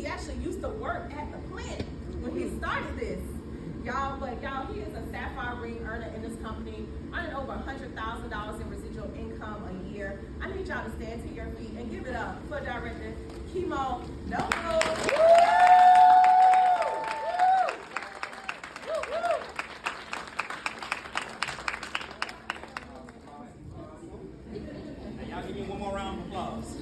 he actually used to work at the plant when he started this. Y'all, he is a Sapphire Ring earner in this company, earning over $100,000 in residual income a year. I need y'all to stand to your feet and give it up for Director Kimo Noble. Y'all give me one more round of applause.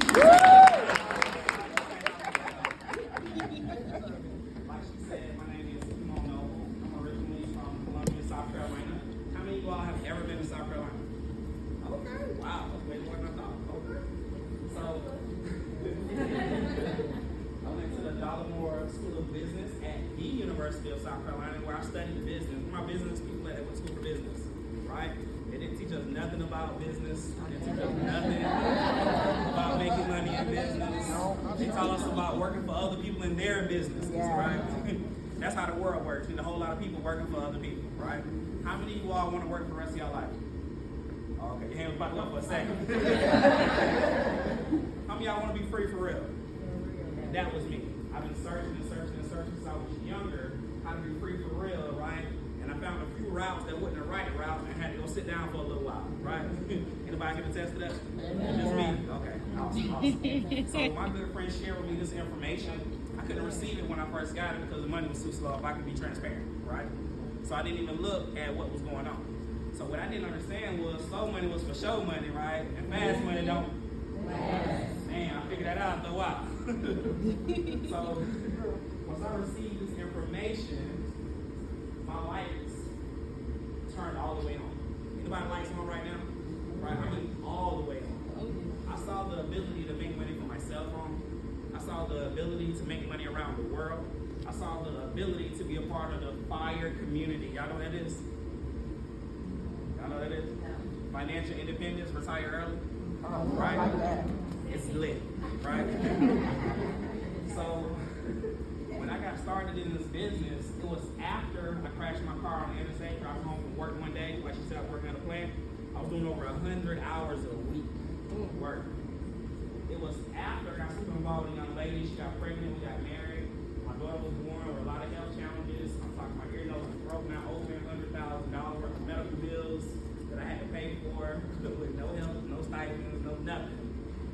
Like she said, my name is Kimo Noble. I'm originally from Columbia, South Carolina. How many of you all have ever been to South Carolina? Okay. Wow, that's way more than I thought. Okay. So, I went to the Dollamore School of Business at the University of South Carolina, where I studied business. My business people that went to school for business, right? They didn't teach us nothing about business. They didn't teach us nothing about making money in business. They taught us about working for other people in their businesses, right? That's how the world works. We need a whole lot of people working for other people, right? How many of you all want to work for the rest of your life? Okay, your hand was about to go for a second. How many of y'all want to be free for real? That was me. I've been searching since I was younger how to be free for real, right? And I found a few routes that wasn't the right route, and I had to go sit down for a little while, right? Anybody can attest to that? Just me? Okay, awesome. So my good friend shared with me this information. I couldn't receive it when I first got it because the money was too slow, if I could be transparent, right? So I didn't even look at what was going on. So what I didn't understand was slow money was for show money, right? And fast money don't. Man, I figured that out after a while. So once I received this information, my lights turned all the way on. Anybody lights on right now? Right? I mean, all the way on. I saw the ability to make money for myself on. I saw the ability to make money around the world. I saw the ability to be a part of the FIRE community. Y'all know what that is? Y'all know what that is? Financial independence, retire early. Right? Like that. It's lit, right? So when I got started in this business, it was after I crashed my car on the interstate, driving home from work one day. Like she said, I was working at a plant. I was doing over 100 hours a week work. It was after I got super involved with a young lady. She got pregnant, we got married. My daughter was born with a lot of health challenges. I'm talking about ear, nose, and throat. Now over $100,000 worth of medical bills that I had to pay for with no help, no stipends, no nothing.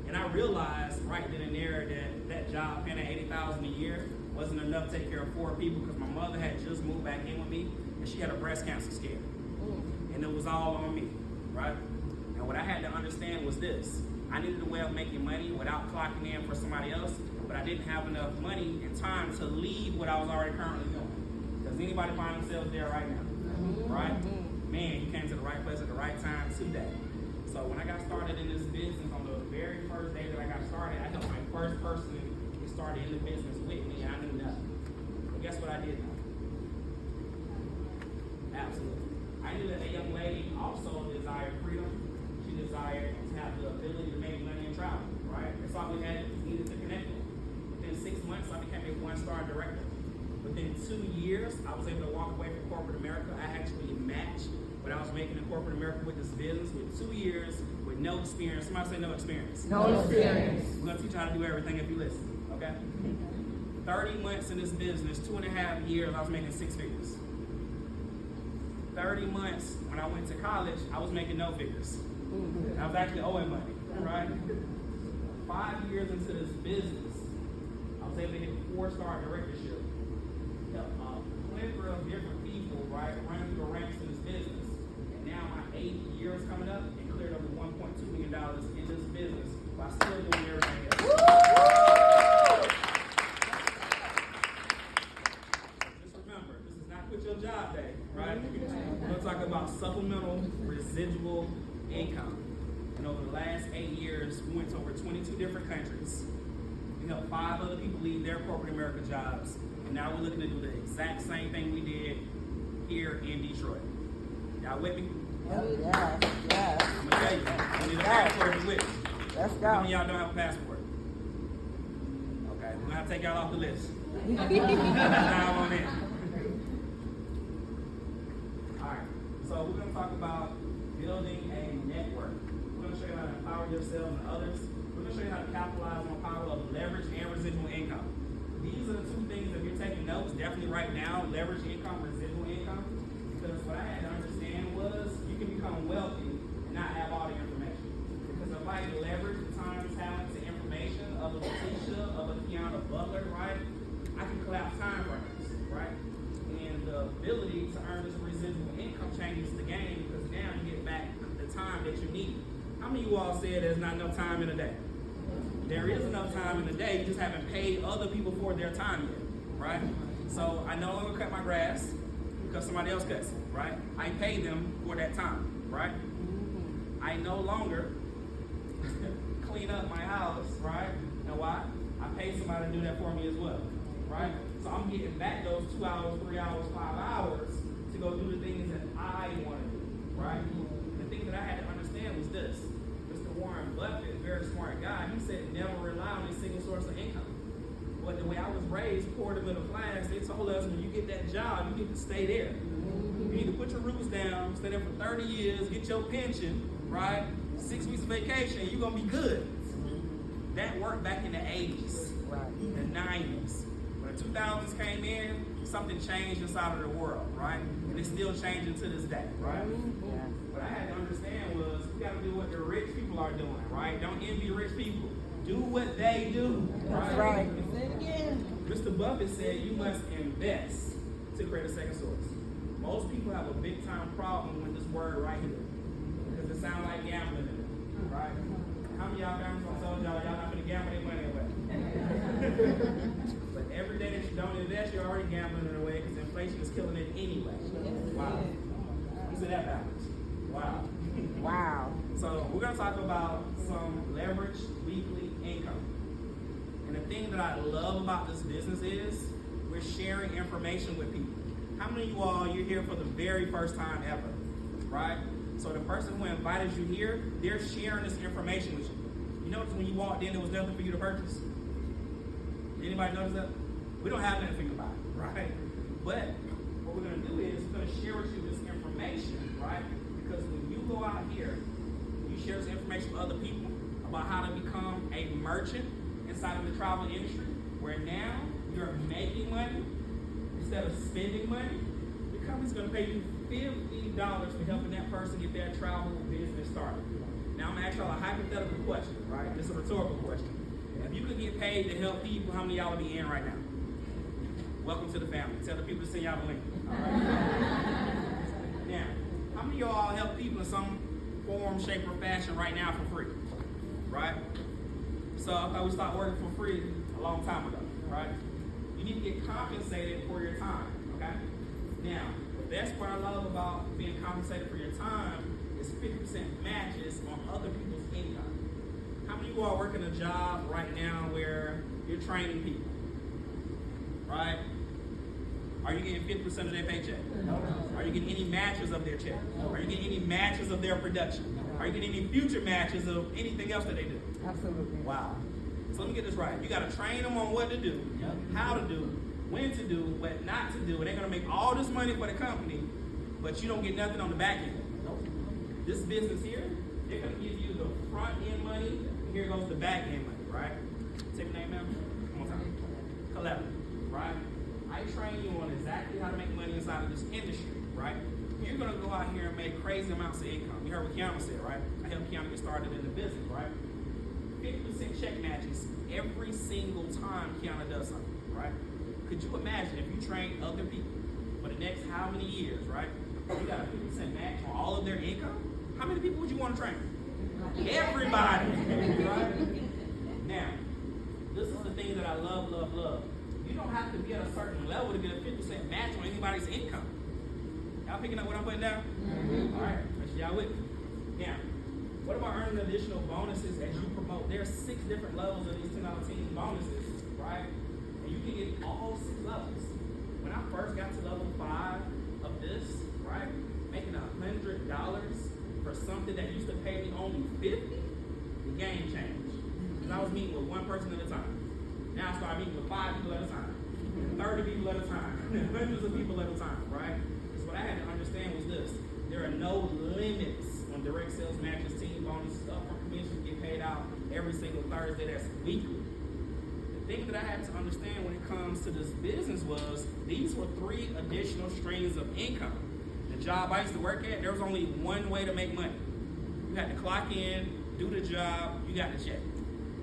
And I realized right then and there that that job paying $80,000 a year wasn't enough to take care of 4 people because my mother had just moved back in with me and she had a breast cancer scare. And it was all on me, right? And what I had to understand was this. I needed a way of making money without clocking in for somebody else, but I didn't have enough money and time to leave what I was already currently doing. Does anybody find themselves there right now? Right? Man, you came to the right place at the right time today. So when I got started in this business, on the very first day that I got started, I helped my first person get started in the business with me, and I knew nothing. But guess what I did know? Absolutely. I knew that a young lady also desired freedom. She desired to have the ability to make money and travel, right? That's all we had needed to connect with. Within 6 months, I became a 1-star director. Within 2 years, I was able to walk away from corporate America. I actually matched what I was making in corporate America with this business with 2 years with no experience. Somebody say no experience. No experience. We're going to teach you how to do everything if you listen, okay? 30 months in this business, 2.5 years, I was making 6 figures. 30 months when I went to college, I was making no figures. I was actually owing money, right? 5 years into this business, I was able to hit 4-star directorship. Help a plethora of different people, right, running through the ranks in this business. And now my 8 years coming up and cleared over $1.2 million in this business while still doing everything else. Just remember, this is not quit your job day, right? We're going to talk about supplemental residual income. And over the last 8 years, we went to over 22 different countries. We helped 5 other people leave their corporate America jobs. And now we're looking to do the exact same thing we did here in Detroit. Y'all with me? Yes. I'm going to tell you. I need a passport to be with me. Let's go. How many of y'all don't have a passport? Okay, we're going to have to take y'all off the list. Now on in. Alright, so we're going to talk about building a network. We're going to show you how to empower yourself and others. We're going to show you how to capitalize on the power of leverage and residual income. these are the two things, if you're taking notes, definitely write down leverage income, residual income. Because what I had to understand was you can become wealthy and not have all the information. Because if I can leverage the time, talents, and information of a Letitia, of a Kiana Butler, right, I can collapse time frames, right? And the ability to earn this residual income changes the game because now you get back the time that you need. How many of you all said there's not enough time in a day? There is enough time in the day, you just haven't paid other people for their time yet, right? So I no longer cut my grass because somebody else cuts it, right? I pay them for that time, right? I no longer clean up my house, right? And why? I pay somebody to do that for me as well, right? So I'm getting back those 2 hours, 3 hours, 5 hours to go do the things that I want to do, right? The thing that I had to understand was this. Mr. Warren Buffett, very smart guy, he said never rely on a single source of income. But the way I was raised, poor to middle class, they told us when you get that job, you need to stay there. You need to put your roots down, stay there for 30 years, get your pension, right? 6 weeks of vacation, you're going to be good. That worked back in the 80s, the 90s. When the 2000s came in, something changed inside of the world, right? And it's still changing to this day, right? What I had to understand was we got to do what the rich people are doing, right? Don't envy rich people. Do what they do, right? That's right. Say it again. Mr. Buffett said you must invest to create a second source. Most people have a big time problem with this word right here because it sounds like gambling to them, right? How many of y'all gamblers told y'all not going to gamble their money away? But every day that you don't invest, you're already gambling it away because inflation is killing it anyway. Wow. You said that backwards. Wow. Wow. So we're going to talk about some leverage weekly income. And the thing that I love about this business is we're sharing information with people. How many of you all, you're here for the very first time ever, right? So the person who invited you here, they're sharing this information with you. You notice when you walked in, there was nothing for you to purchase? Anybody notice that? We don't have nothing for you to buy, right? But what we're going to do is we're going to share with you this information, right? Because when you go out here, you share this information with other people about how to become a merchant inside of the travel industry, where now you're making money instead of spending money. The company's going to pay you $50 for helping that person get their travel business started. Now I'm going to ask y'all a hypothetical question, right? This is a rhetorical question. If you could get paid to help people, how many of y'all would be in right now? Welcome to the family. Tell the people to send y'all the link. All right? Now, how many of y'all help people in some form, shape, or fashion right now for free? Right? So I thought we stopped working for free a long time ago, right? You need to get compensated for your time, okay? Now, the best part I love about being compensated for your time is 50% matches on other people's income. How many of you are working a job right now where you're training people, right? Are you getting 50% of their paycheck? No. Are you getting any matches of their check? No. Are you getting any matches of their production? Are you getting any future matches of anything else that they do? Absolutely. Wow. So let me get this right. You got to train them on what to do, how to do, when to do, what not to do. And they're going to make all this money for the company, but you don't get nothing on the back end. This business here, they're going to give you the front end money, and here goes the back end money, right? Take your name, ma'am. One more time. Collaborative, right? I train you on exactly how to make money inside of this industry, right? You're going to go out here and make crazy amounts of income. You heard what Kiana said, right? I helped Kiana get started in the business, right? 50% check matches every single time Kiana does something, right? Could you imagine if you train other people for the next how many years, right? You got a 50% match on all of their income? How many people would you want to train? Everybody, right? Now, this is the thing that I love, love, love. You don't have to be at a certain level to get a 50% match on anybody's income. Y'all picking up what I'm putting down? Mm-hmm. All right, let's y'all with me. Now, what about earning additional bonuses as you promote? There are 6 different levels of these $10 team bonuses, right? And you can get all 6 levels. When I first got to level 5 of this, right, making $100 for something that used to pay me only $50, the game changed. Because I was meeting with one person at a time. Now I start meeting with 5 people at a time, 30 people at a time, hundreds of people at a time, right? Because what I had to understand was this. There are no limits on direct sales matches, team bonuses, upfront commissions get paid out every single Thursday. That's weekly. The thing that I had to understand when it comes to this business was these were 3 additional streams of income. The job I used to work at, there was only one way to make money. You had to clock in, do the job, you got the check.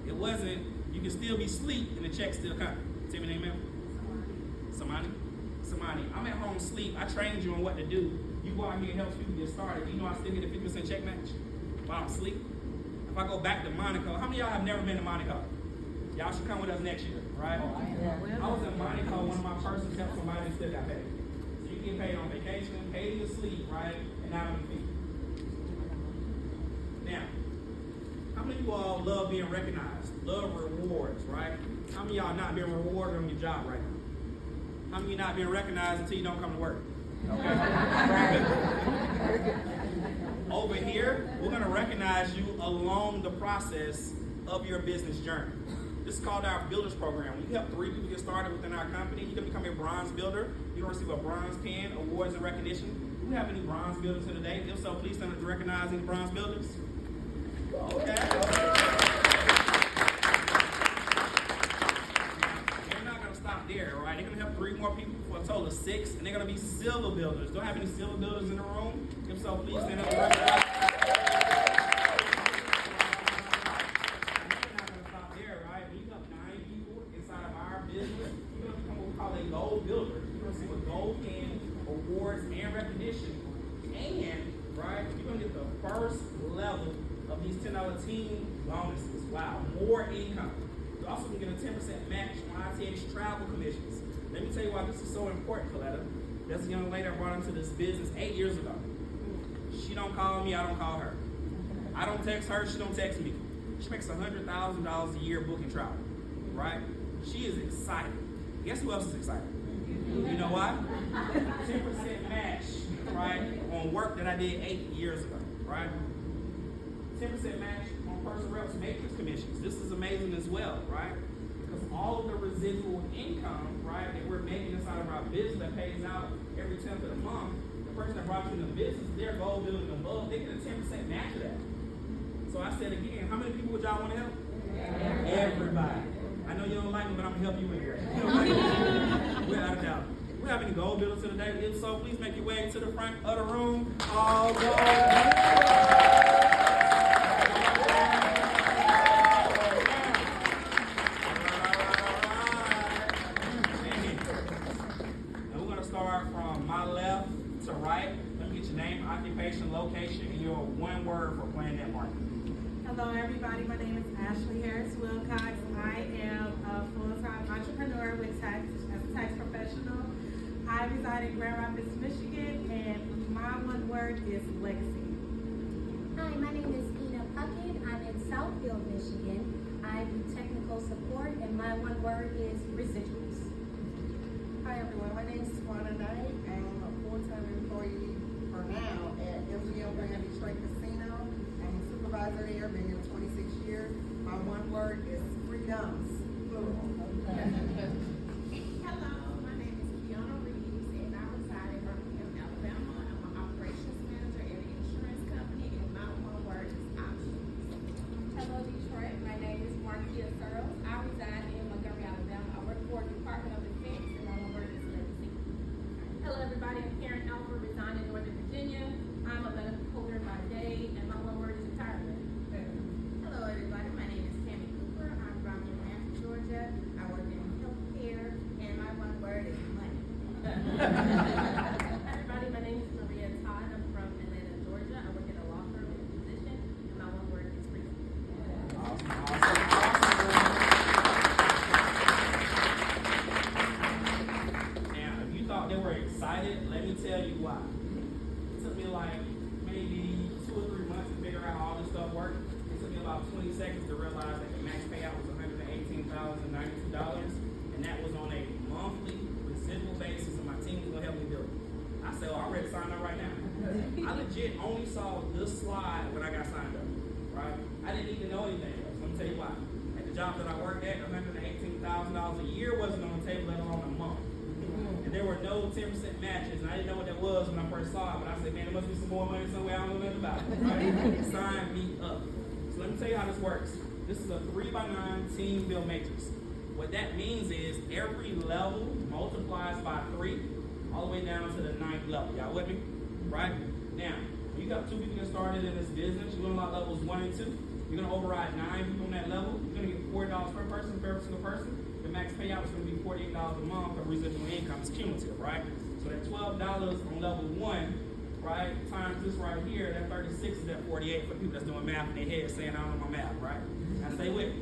It wasn't, you can still be asleep and the check still coming. Say my name, ma'am? Samani. I'm at home asleep. I trained you on what to do. You go out here and help people get started. You know I still get a 50% check match while I'm asleep. If I go back to Monaco, how many of y'all have never been to Monaco? Y'all should come with us next year, right? I was in Monaco, one of my persons helped somebody and still got paid. So you get paid on vacation, paid in your sleep, right? And not on your feet. Now, how many of you all love being recognized? Love rewards, right? How many of y'all not being rewarded on your job right now? How many of you not being recognized until you don't come to work? Okay. Over here, we're going to recognize you along the process of your business journey. This is called our Builders Program. We help 3 people get started within our company. You can become a bronze builder. You can receive a bronze pen, awards, and recognition. Do we have any bronze builders here today? If so, please stand up to recognize any bronze builders. Okay. They're not going to stop there, right? They're going to help 3 more people for a total of 6, and they're going to be silver builders. Don't have any silver builders in the room? If so, please stand up to recognize. They're not going to stop there, right? We help 9 people inside of our business. You're going to become what we call a gold builder. You're going to receive a gold pen, awards, and recognition. And, right, you're going to get the first level of these $10 team bonuses. Wow, more income. You also can get a 10% match on ITH travel commissions. Let me tell you why this is so important, Coletta. That's a young lady I brought into this business 8 years ago. She don't call me, I don't call her. I don't text her, she don't text me. She makes $100,000 a year booking travel, right? She is excited. Guess who else is excited? You know why? 10% match, right, on work that I did 8 years ago, right? 10% match on personal reps matrix commissions. This is amazing as well, right? Because all of the residual income, right, that we're making inside of our business that pays out every 10th of the month, the person that brought you in the business, their goal building above, they get a 10% match of that. So I said again, how many people would y'all want to help? Everybody. I know you don't like me, but I'm going to help you anyway. You don't like me? Without a doubt. Do we have any goal builders today? If so, please make your way to the front of the room. All gold. Occupation, location, and your one word for playing that market. Hello everybody, my name is Ashley Harris Wilcox. I am a full-time entrepreneur with tax as a tax professional. I reside in Grand Rapids, Michigan, and my one word is legacy. Hi, my name is Ina Puckett. I'm in Southfield, Michigan. I do technical support, and my one word is residuals. Hi everyone, my name is Swana Knight. I'm a full-time employee for now at MGM Grand Detroit Casino. I'm a supervisor there, been here 26 years. My one word is freedoms. Hello, my name is Kiana Reeves, and I reside in Birmingham, Alabama. I'm an operations manager at an insurance company, and my one word is options. Hello, Detroit. My name is Markia Searles. I reside in Montgomery, Alabama. I work for the Department of Defense, and my one word is legacy. Hello, everybody. I'm Karen Alford, reside in Northern Virginia. I'm a benefit holder by day, and my one word is retirement. Hello, everybody. My name is Tammy Cooper. I'm from Atlanta, Georgia. I work in healthcare, and my one word is money. Everybody, my name is Maria Todd. I'm from Atlanta, Georgia. I work at a law firm in a position, and my one word is freedom. Now, if you thought they were excited, let me tell you why. It took me like maybe 2 or 3 months to figure out how all this stuff worked. It took me about 20 seconds to realize that the max payout was $118,092, and that was on a monthly residual basis, and my team was going to help me build it. I said, oh, I'm ready to sign up right now. I legit only saw this slide when I got signed up, right? I didn't even know anything else. Let me tell you why. At the job that I worked at, $118,000 a year wasn't on the table, let alone a month. And there were no 10% matches, and I didn't know what that was when I first saw it, but I said, man, there must be some more money somewhere, I don't know nothing about it, right? Sign me up. So let me tell you how this works. This is a 3x9 team build matrix. What that means is every level multiplies by 3 all the way down to the 9th level. Y'all with me? Right? Now, you got 2 people that started in this business. You're gonna unlock levels 1 and 2. You're gonna override 9 people on that level. You're gonna get $40 per person for every single person. The max payout is gonna be $48 a month of residual income. It's cumulative, right? So that $12 on level 1, right, times this right here, that 36 is that 48 for people that's doing math in their head saying, I don't know my math, right? Now stay with me.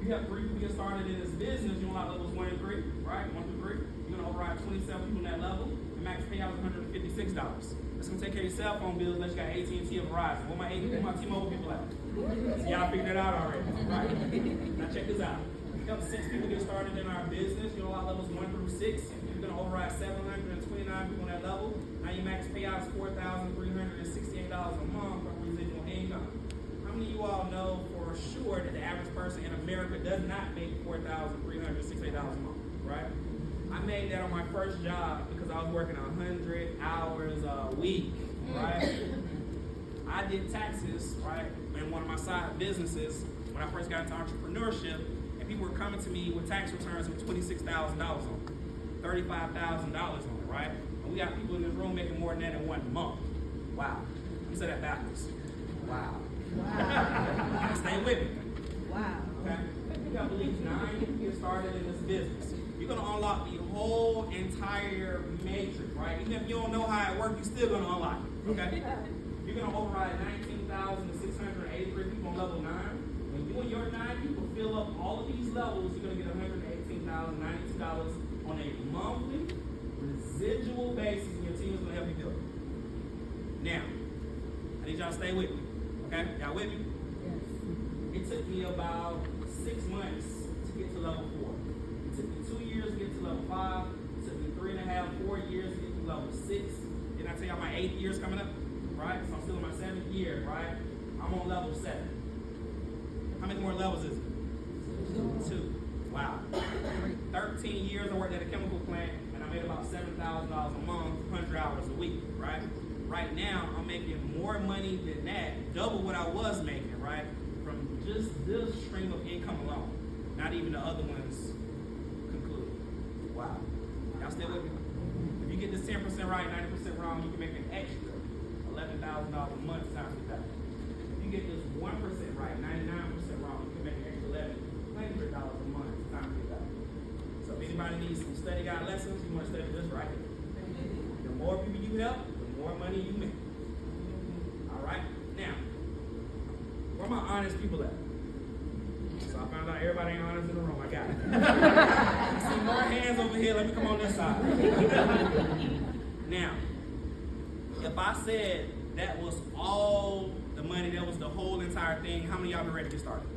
You have 3 people get started in this business, you unlock levels 1 and 3, right? 1 through 3. You're gonna override 27 people on that level. The max payout is $156. That's gonna take care of your cell phone bills unless you got AT&T or Verizon. Where my T-Mobile people at? So y'all figured it out already, right? Now check this out. You have 6 people get started in our business. You unlock levels 1 through 6. You're gonna override 729 people on that level. Now your max payout is $4,368 a month for residual income. How many of you all know for sure that the average person in America does not make $4,368 a month, right? I made that on my first job because I was working 100 hours a week, right? I did taxes, right, in one of my side businesses when I first got into entrepreneurship, and people were coming to me with tax returns with $26,000 on it, $35,000 on it, right? And we got people in this room making more than that in 1 month. Wow. Let me say that backwards. Wow. Wow. Stay with me. Wow. Okay? You got to believe 9 people get started in this business. You're going to unlock the whole entire matrix, right? Even if you don't know how it works, you're still going to unlock it, okay? You're going to override 19,683 people on level 9. When you and your 9 people fill up all of these levels, you're going to get $118,092 on a monthly residual basis, and your team is going to help you build it. Now, I need y'all to stay with me, okay? Y'all with me? Yes. It took me about 6 months to get to level 4. It took me 2 years to get to level 5. It took me 3.5, 4 years to get to level 6. Didn't I tell y'all my 8th year's coming up? Right? So I'm still in my 7th year, right? I'm on level 7. How many more levels is it? 2. Wow. 13 years I worked at a chemical plant, and I made about $7,000 a month, 100 hours a week, right? Right now, I'm making more money than that, double what I was making, right? From just this stream of income alone. Not even the other ones concluded. Wow. Y'all still with me? If you get this 10% right, 90% wrong, you can make an extra $11,000 a month times with that. If you get this 1% right, 99% wrong, you can make an extra $1,100 a month times with that. So if anybody needs some study guide lessons, you want to study this right here. The more people you help, the more money you make. All right? Now, where my honest people at? So I found out everybody ain't honest in the room. I got it. Some more hands over here. Let me come on this side. Now, if I said that was all the money, that was the whole entire thing, how many of y'all been ready to get started?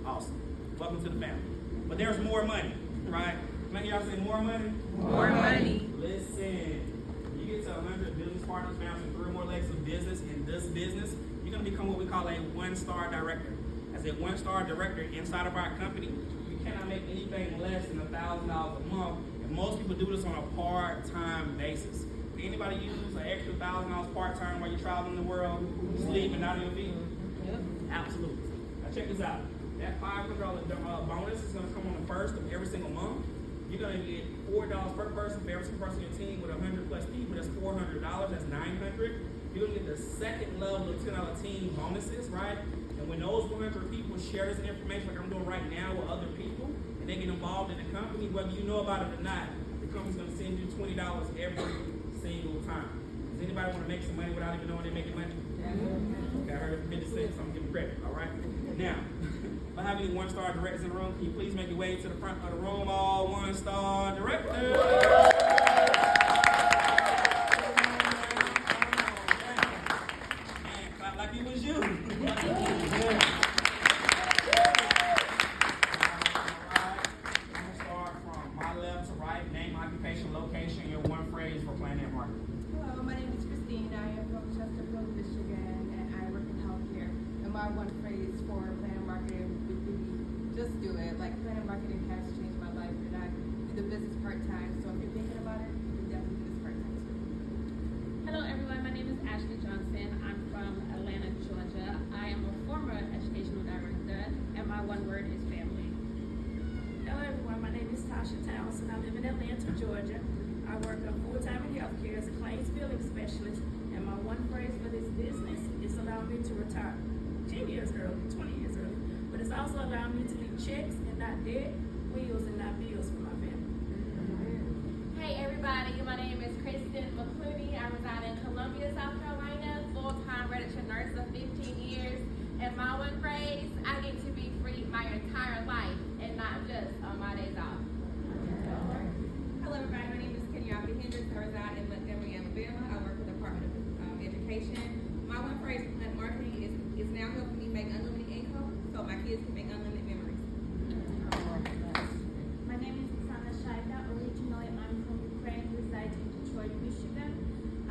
Awesome. Welcome to the family. But there's more money, right? Many of y'all say more money? More money. Listen, you get to 100 business partners, found some 3 or more legs of business in this business, you're going to become what we call a 1-star director. As a 1-star director inside of our company, you cannot make anything less than $1,000 a month, and most people do this on a part-time basis. Anybody use an extra $1,000 part-time while you're traveling the world, sleeping out on your feet? Yep. Absolutely. Now check this out. That $500 bonus is going to come on the first of every single month. You're going to get $4 per person for every single person on your team with 100 plus people. That's $400. That's $900. You're going to get the second level of $10 team bonuses, right? And when those 100 people share this information like I'm doing right now with other people, and they get involved in the company, whether you know about it or not, the company's going to send you $20 every single time. Does anybody want to make some money without even knowing they're making money? Okay, I heard it from 56, so I'm giving credit, all right? Now, if I have any 1-star directors in the room, can you please make your way to the front of the room, all 1-star directors? Man, clap like it was you. All right, I'm gonna start from my left to right, name, occupation, location, your one phrase for planning and marketing. Hello, my name is Christine. I am from Chesterfield, Michigan, and I work in healthcare. And my one phrase for plan marketing would be just do it. Like, plan marketing has changed my life, and I do the business part-time. So if you're thinking about it, you can definitely do this part-time too. Hello everyone, my name is Ashley Johnson. I'm from Atlanta, Georgia. I am a former educational director, and my one word is family. Tasha Townsend. I live in Atlanta, Georgia. I work full-time in healthcare as a claims billing specialist, and my one phrase for this business is allow me to retire 10 years early, 20 years early, but it's also allowing me to leave checks and not debt, wheels and not bills for my family. Hey everybody, my name is Kristen McClooney. I reside in Columbia, South Carolina, full-time registered nurse of 15 years. And my one phrase, I get to be free my entire life and not just on my days off. Hello, everybody. My name is Kenyatta Hendricks. I reside in Montgomery, Alabama. I work for the Department of Education. My one phrase for plant marketing is now helping me make unlimited income so my kids can make unlimited memories. My name is Sana Shaida. Originally, I'm from Ukraine, reside in Detroit, Michigan.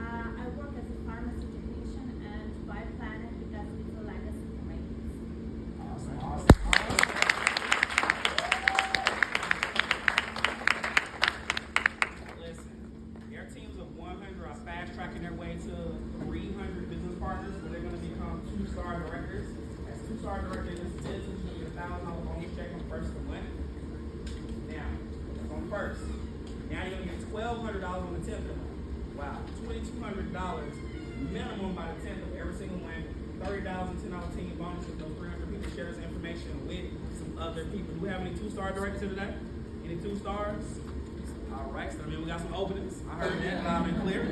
I work as a pharmacy technician and buy Planet because it's a legacy for my kids. Awesome. Listen, their teams of 100 are fast tracking their way to 300 business partners where they're going to become 2-star directors. As 2-star directors in this business, you get $1,000 bonus check on the first of the month. Now, that's on the first. Now you're going to get $1,200 on the 10th of the month. Wow, $2,200 minimum by the 10th of every single month. $30 $10 team bonuses. Those 300 people share this information with some other people. Do we have any 2-star directors here today? Any 2 stars? All right, so I mean we got some openings. I heard that loud and clear.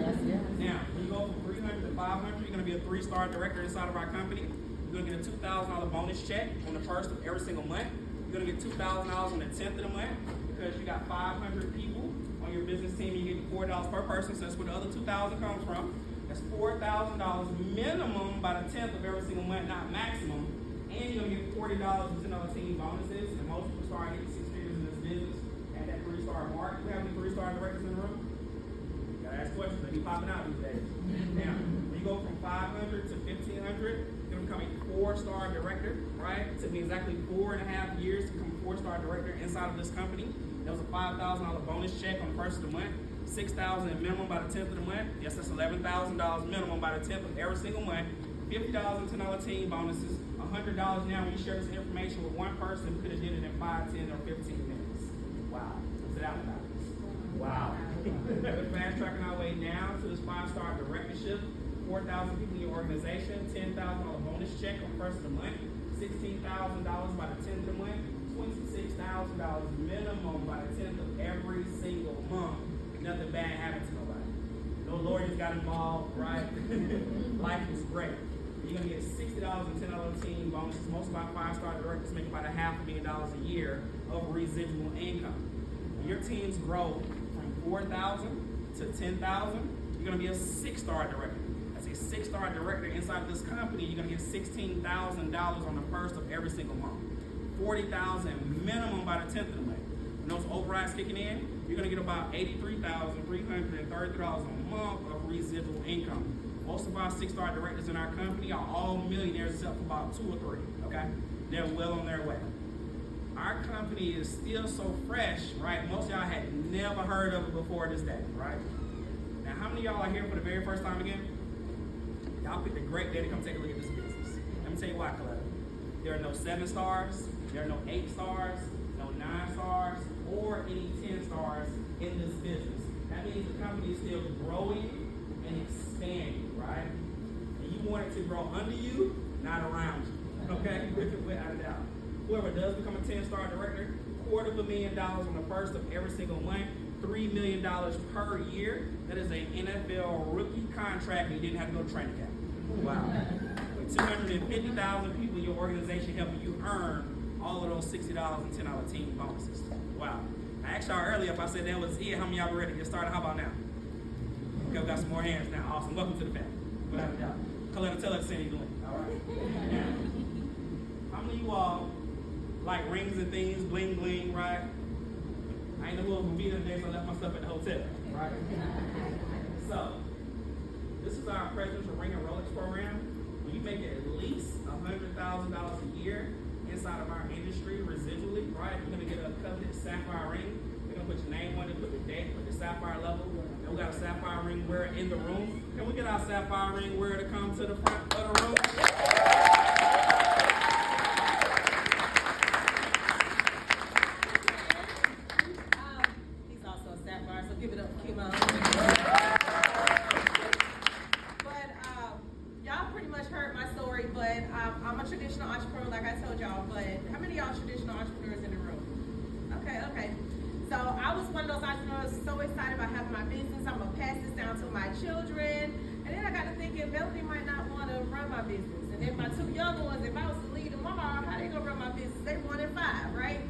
Now, when you go from 300 to 500, you're going to be a 3-star director inside of our company. You're going to get a $2,000 bonus check on the first of every single month. You're going to get $2,000 on the 10th of the month because you got 500 people on your business team. You get $4 per person, so that's where the other $2,000 comes from. That's $4,000 minimum by the 10th of every single month, not maximum. And you're going to get $40 in $10 team bonuses. And most people start getting 6 figures in this business at that 3-star mark. Do we have any 3-star directors in the room? You gotta ask questions. They be popping out these days. Now, when you go from 500 to 1,500, you're gonna become a 4-star director, right? It took me exactly 4.5 years to become a 4-star director inside of this company. There was a $5,000 bonus check on the first of the month, $6,000 minimum by the 10th of the month. Yes, that's $11,000 minimum by the 10th of every single month. $50 in $10 team bonuses, $100 now when you share this information with one person who could have did it in 5, 10, or 15 minutes. Wow. What's it out about this? Wow. We're fast tracking our way down to this 5-star directorship. 4,000 people in your organization, $10,000 bonus check on the first of the month, $16,000 by the 10th of the month, $26,000 minimum by the 10th of every single month. Nothing bad happened to nobody. No lawyers got involved, right? Life was great. You're gonna get $60 in $10 team bonuses. Most of our 5-star directors make about $500,000 a year of residual income. When your teams grow from 4,000 to 10,000, you're gonna be a 6-star director. As a 6-star director inside of this company, you're gonna get $16,000 on the first of every single month. $40,000 minimum by the 10th of the month. When those overrides kicking in, you're gonna get about $83,333 a month of residual income. Most of our 6-star directors in our company are all millionaires except for about 2 or 3, okay? They're well on their way. Our company is still so fresh, right? Most of y'all had never heard of it before this day, right? Now, how many of y'all are here for the very first time again? Y'all picked a great day to come take a look at this business. Let me tell you why, Colette. There are no 7 stars, there are no 8 stars, no 9 stars, or any 10 stars in this business. That means the company is still growing and expanding, right? And you want it to grow under you, not around you, okay? Without a doubt. Whoever does become a 10-star director, $250,000 on the first of every single month, $3 million per year. That is an NFL rookie contract, and you didn't have to go to training camp. Wow. With 250,000 people in your organization helping you earn all of those $60 and $10 team bonuses. Wow. I asked y'all earlier if I said that was it, how many of y'all were ready to get started? How about now? Okay, we got some more hands now. Awesome. Welcome to the family. Without a doubt. Coletta, tell us Cindy doing. All right. Now, how many of you all like rings and things, bling bling, right? I ain't know who was gonna be there today, so I left my stuff at the hotel, right? So, this is our Presidential Ring and Rolex program. When you make at least $100,000 a year inside of our industry residually, right? You're gonna get a coveted sapphire ring. They're gonna put your name on it, put the date, put the sapphire level. And we got a sapphire ring wearer in the room. Can we get our sapphire ring wearer to come to the front of the room? so excited about having my business. I'm gonna pass this down to my children. And then I got to thinking, Melody might not want to run my business. And then my two younger ones, if I was to leave them all, how they gonna run my business? They 1 and 5, right?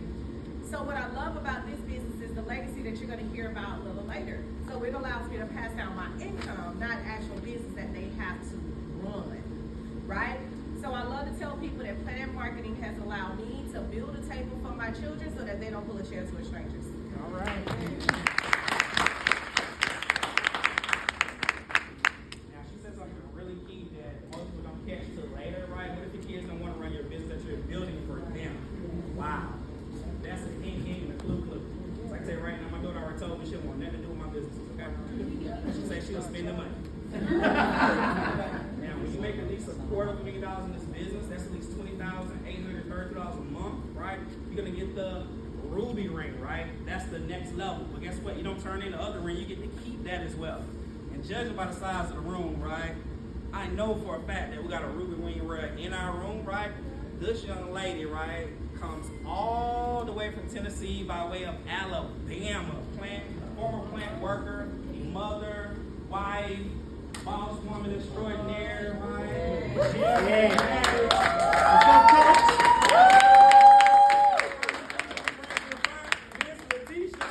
So what I love about this business is the legacy that you're gonna hear about a little later. So it allows me to pass down my income, not actual business that they have to run, right? So I love to tell people that Planet Marketing has allowed me to build a table for my children so that they don't pull a chair to a stranger's. All right. Now, she said something really key that most people don't catch till later, right? What if your kids don't want to run your business that you're building for them? Wow. That's a hint and a clue. So I tell you right now, my daughter already told me she don't want nothing to do with my business, okay? She said she'll spend the money. Now, when you make at least $250,000 in this business, that's at least $20,832 a month, right? You're gonna get the ruby ring, right? That's the next level. But guess what? You don't turn in the other ring, you get to keep that as well. And judging by the size of the room, right? I know for a fact that we got a ruby ring rare in our room, right? This young lady, right, comes all the way from Tennessee by way of Alabama. Former plant worker, mother, wife, boss woman extraordinaire, right? Miss Letitia.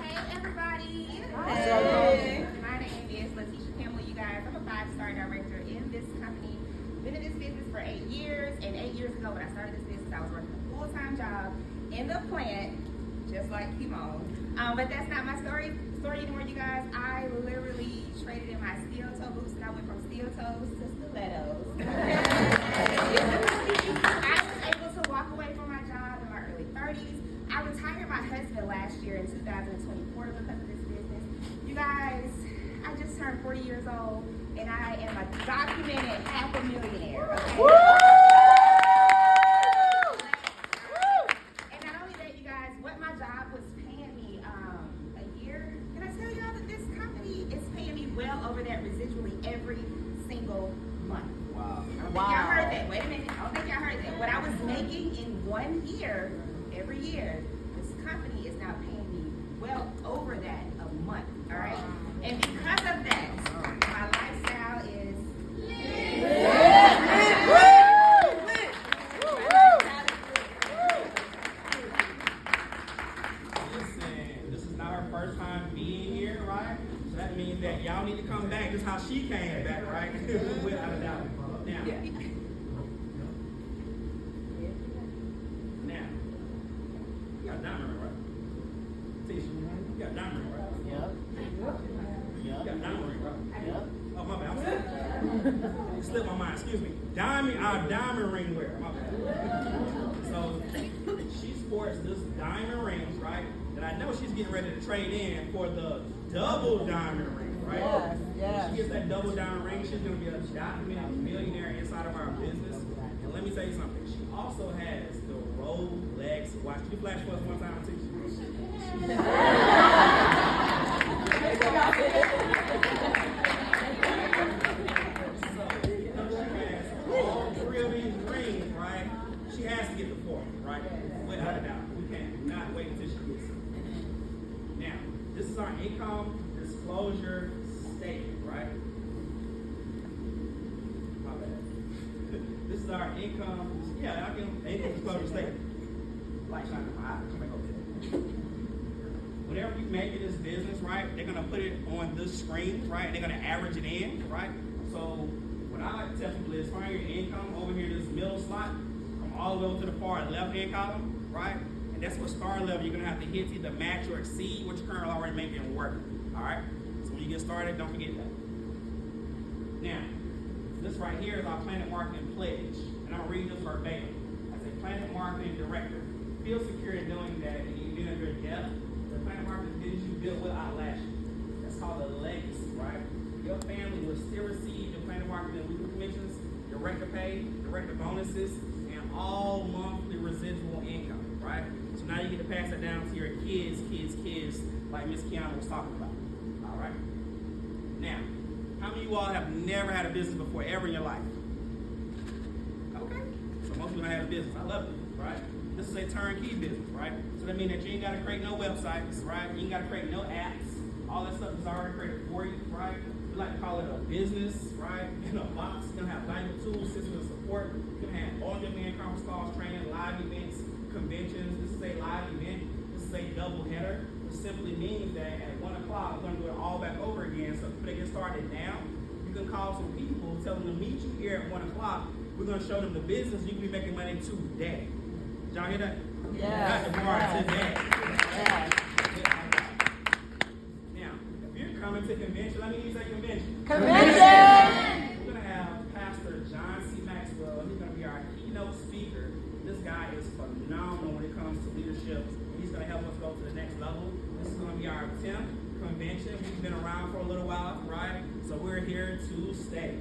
Hey everybody! Hey. My name is Letitia Campbell, you guys. I'm a 5-star director in this company. Been in this business for 8 years, and 8 years ago when I started this business, I was working a full-time job in the plant, just like Kimon. But that's not my story anymore, you guys. I literally traded in my steel toe boots, and I went from steel toes to stilettos. I was able to walk away from my job in my early 30s. I retired my husband last year in 2024 because of this business. You guys, I just turned 40 years old, and I am a documented $500,000. Okay? And not only that, you guys, what my job was paying me a year, can I tell y'all that this company is paying me well over that residually every single month? Wow. I don't think y'all heard that. Wait a minute. I don't think y'all heard that. What I was making in 1 year, every year, this company is now paying me well over that a month. All right? And because of that, my lifestyle is Listen, this is not her first time being here, right? So that means that y'all need to come back. This is how she came back, right? Without a doubt. Now, you got a diamond ring, right? Tisha, you got a diamond ring, right? Yep. You got a diamond ring, right? Yep. Oh, my bad. I'm sorry. It slipped my mind. Excuse me. Diamond ring wearer. My bad. So she sports this diamond ring, right? That I know she's getting ready to trade in for the double diamond ring, right? Yes, yes. When she gets that double diamond ring, she's gonna be a documented millionaire inside of our business. And let me tell you something. She also has the Rolex watch. Can you flash for us one time, Tisha? All 3 of these rings, right? She has to get the 4th, right? Without a doubt. We can't not wait until she gets it. Now, this is our income disclosure statement, right? My bad. This is our income disclosure statement. Light shining in my eye. Come back over here. Whatever you make in this business, right? They're gonna put it on this screen, right? They're gonna average it in, right? So what I like to tell people is find your income over here, this middle slot, from all the way to the far left-hand column, right? And that's what star level you're gonna have to hit to either match or exceed what you're currently already making and working. All right? So when you get started, don't forget that. Now, this right here is our Planet Marketing pledge, and I'm gonna read this verbatim. As a Planet Marketing director, feel secure in knowing that in the event of your death, the Planet Marketing business you built will outlast you. That's called a legacy, right? Your family will still receive your Planet Marketing weekly commissions, director pay, director bonuses, and all monthly residual income, right? So now you get to pass that down to your kids, like Miss Kiana was talking about. All right? Now, how many of you all have never had a business before, ever in your life? Okay. So most people don't have a business. I love it, right? This is a turnkey business, right? So that means that you ain't gotta create no websites, right? You ain't gotta create no apps. All that stuff is already created for you, right? We like to call it a business, right? In a box. You're gonna have valuable tools, systems of support. You're gonna have on-demand conference calls, training, live events, conventions. This is a live event. This is a double header. It simply means that at 1 o'clock, we're gonna do it all back over again. So if they get started now, you can call some people, tell them to meet you here at 1 o'clock. We're gonna show them the business you can be making money today. Did y'all hear that? Yeah. Not tomorrow, today. Now, if you're coming to convention, let me use that convention. Convention! We're gonna have Pastor John C. Maxwell. He's gonna be our keynote speaker. This guy is phenomenal when it comes to leadership. He's gonna help us go to the next level. This is gonna be our 10th convention. We've been around for a little while, right? So we're here to stay.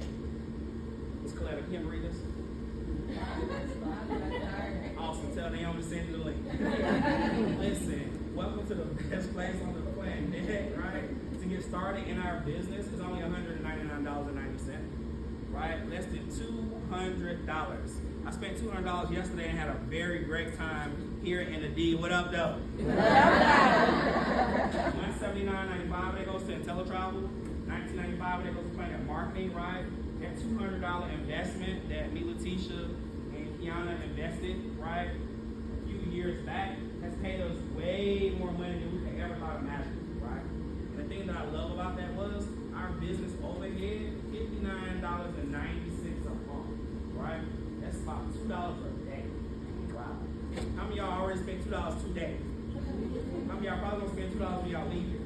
Ms. Coletta, can you read this? Awesome. Tell Naomi to send you the link. Listen, welcome to the best place on the planet, right? To get started in our business is only $199.90, right? Less than $200. I spent $200 yesterday and had a very great time here in the D. What up, though? $179.95 that goes to IntelliTravel. $19.95 that goes to Planet Marketing, right? That $200 investment that me, Letitia, and Kiana invested, right, a few years back has paid us way more money than we could ever thought imaginable, right? And the thing that I love about that was our business overhead, $59.90 a month, right? That's about $2 a day. Wow. How many of y'all already spent $2 today? How many of y'all probably gonna spend $2 when y'all leave here?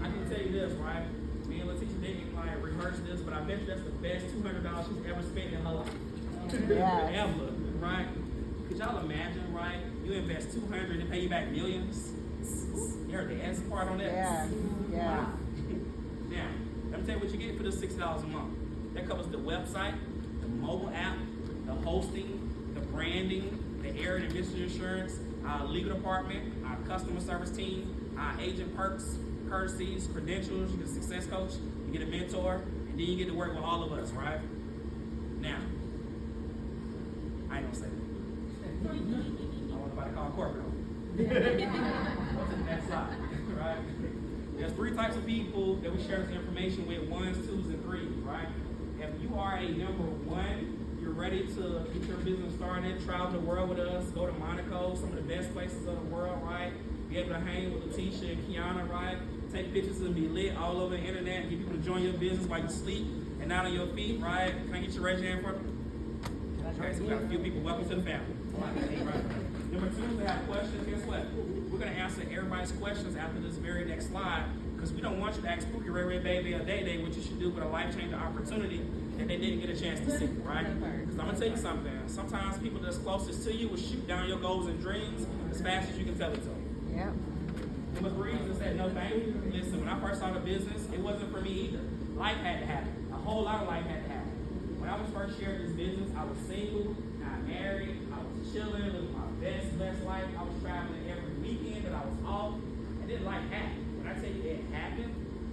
I can tell you this, right? Me and Letitia didn't like rehearse this, but I bet you that's the best $200 she's ever spent in her life. Ever, right? Could y'all imagine, right? You invest $200 and pay you back millions. You heard the S part on that? Yeah. Wow. Now, let me tell you what you get for this $60 a month. That covers the website, the mobile app, the hosting, the branding, the air and emission insurance, our legal department, our customer service team, our agent perks, courtesies, credentials. You get a success coach, you get a mentor, and then you get to work with all of us, right? Now, I ain't gonna say that. I want nobody to call corporate on me. Go to the next slide, right? There's 3 types of people that we share this information with: 1s, 2s, and 3s, right? If you are a number 1, you're ready to get your business started, travel the world with us, go to Monaco, some of the best places of the world, right? Be able to hang with Letitia and Kiana, right? Take pictures and be lit all over the internet, get people to join your business while you sleep and not on your feet, right? Can I get your raise your hand for me? Okay, so we got a few people. Welcome to the family. Right. Number 2, if they have questions, guess what? We're going to answer everybody's questions after this very next slide, because we don't want you to ask Spooky Ray Ray Baby or Day Day what you should do with a life-changing opportunity that they didn't get a chance to see, right? Because I'm going to tell you something. Sometimes people that's closest to you will shoot down your goals and dreams as fast as you can tell it to them. Yeah. Number 3 is said, no thank you. Listen, when I first started business, it wasn't for me either. Life had to happen. A whole lot of life had to happen. When I was first sharing this business, I was single, not married, I was chilling, living my best life. I was traveling every weekend that I was off, and then life happened. When I tell you it happened,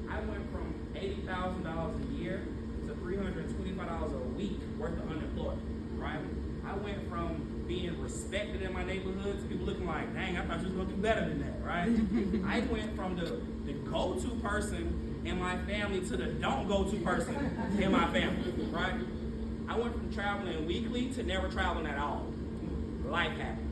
I went from $80,000 a year to $325 a week worth of unemployment, right? I went from being respected in my neighborhood to people looking like, dang, I thought you was gonna do better than that, right? I went from the go-to person in my family to the don't go-to person in my family, right? I went from traveling weekly to never traveling at all. Life happened.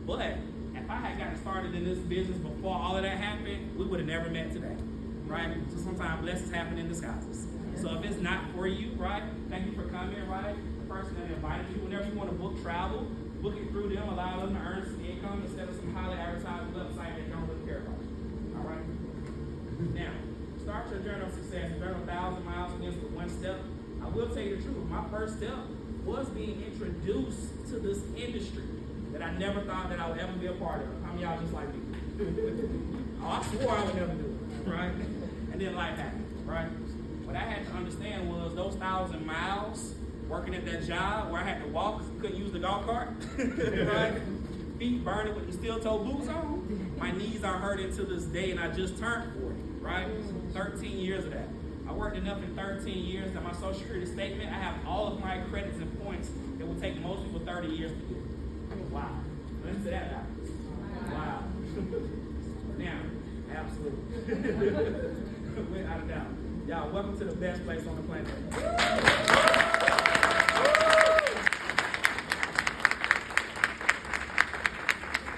But if I had gotten started in this business before all of that happened, we would have never met today, right? So sometimes blessings happen in disguises. So if it's not for you, right, thank you for coming, right? The person that invited you, whenever you want to book travel, book it through them, allow them to earn some income instead of some highly advertised website that don't really care about you, all right? Now, start your journey of success. Journey 1,000 miles against the 1 step. I will tell you the truth. My first step was being introduced to this industry that I never thought that I would ever be a part of. How many of y'all just like me? Oh, I swore I would never do it, right? And then life happened, right? What I had to understand was those 1,000 miles working at that job where I had to walk, couldn't use the golf cart, right? Feet burning with the steel-toe boots on. My knees are hurting to this day, and I just turned 40, right? 13 years of that. I worked enough in 13 years that my Social Security statement, I have all of my credits and points that would take most people 30 30 years to do it. Wow. Listen to that out. Wow. Now, absolutely. Without a doubt. Y'all, welcome to the best place on the planet.